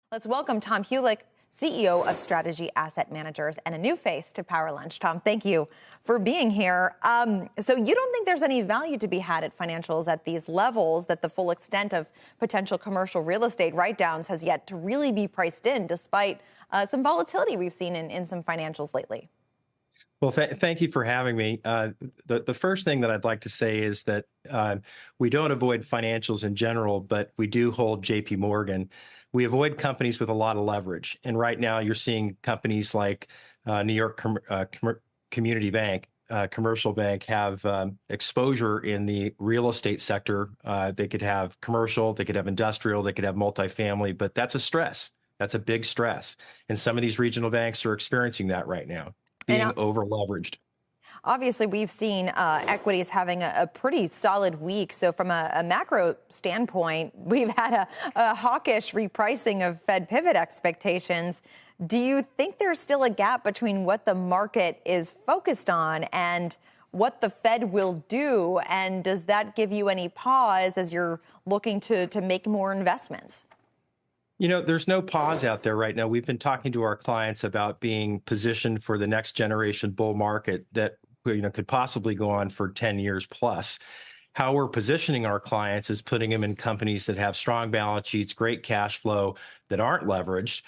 Let's welcome Tom Hulick, CEO of Strategy Asset Managers, and a new face to Power Lunch. Tom, thank you for being here. So you don't think there's any value to be had at financials at these levels, that the full extent of potential commercial real estate write-downs has yet to really be priced in, despite some volatility we've seen in some financials lately? Well, thank you for having me. The first thing that I'd like to say is that we don't avoid financials in general, but we do hold JP Morgan. We avoid companies with a lot of leverage. And right now you're seeing companies like New York Community Bank, Commercial Bank, have exposure in the real estate sector. They could have commercial, they could have industrial, they could have multifamily, but that's a stress. That's a big stress. And some of these regional banks are experiencing that right now, being over leveraged. Obviously, we've seen equities having a pretty solid week. So from a macro standpoint, we've had a hawkish repricing of Fed pivot expectations. Do you think there's still a gap between what the market is focused on and what the Fed will do? And does that give you any pause as you're looking to make more investments? You know, there's no pause out there right now. We've been talking to our clients about being positioned for the next generation bull market that could possibly go on for 10 years plus. How we're positioning our clients is putting them in companies that have strong balance sheets, great cash flow, that aren't leveraged.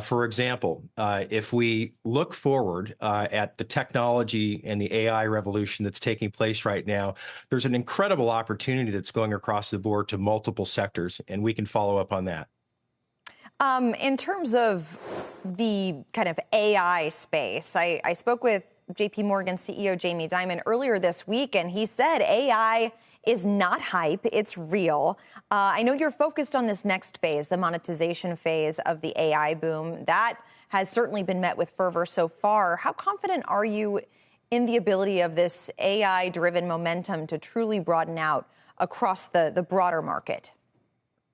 For example, if we look forward at the technology and the AI revolution that's taking place right now, there's an incredible opportunity that's going across the board to multiple sectors, and we can follow up on that. In terms of the kind of AI space, I spoke with JP Morgan CEO Jamie Dimon earlier this week, and he said AI is not hype, it's real. I know you're focused on this next phase, the monetization phase of the AI boom. That has certainly been met with fervor so far. How confident are you in the ability of this AI-driven momentum to truly broaden out across the broader market?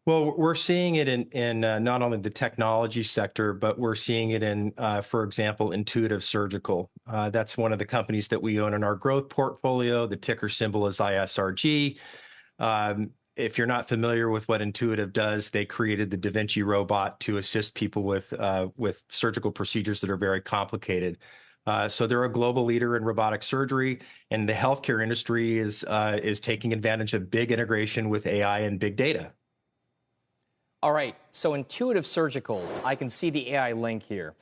Well, we're seeing it in not only the technology sector, but we're seeing it in, for example, Intuitive Surgical. That's one of the companies that we own in our growth portfolio. The ticker symbol is ISRG. If you're not familiar with what Intuitive does, they created the Da Vinci robot to assist people with surgical procedures that are very complicated. So they're a global leader in robotic surgery, and the healthcare industry is taking advantage of big integration with AI and big data. All right, so Intuitive Surgical, I can see the AI link here.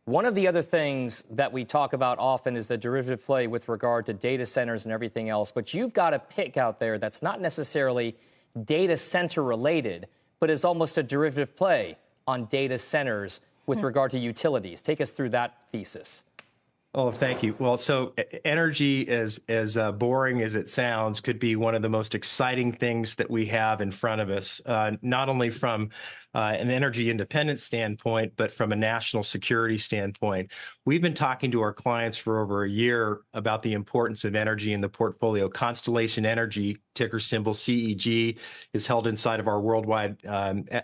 One of the other things that we talk about often is the derivative play with regard to data centers and everything else, but you've got a pick out there that's not necessarily data center related, but is almost a derivative play on data centers with regard to utilities. Take us through that thesis. Oh, thank you. Well, so energy, as boring as it sounds, could be one of the most exciting things that we have in front of us, not only from an energy independence standpoint, but from a national security standpoint. We've been talking to our clients for over a year about the importance of energy in the portfolio. Constellation Energy, ticker symbol CEG, is held inside of our worldwide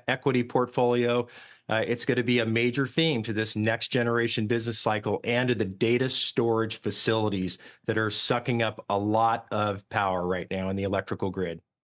equity portfolio. It's going to be a major theme to this next generation business cycle and to the data storage facilities that are sucking up a lot of power right now in the electrical grid.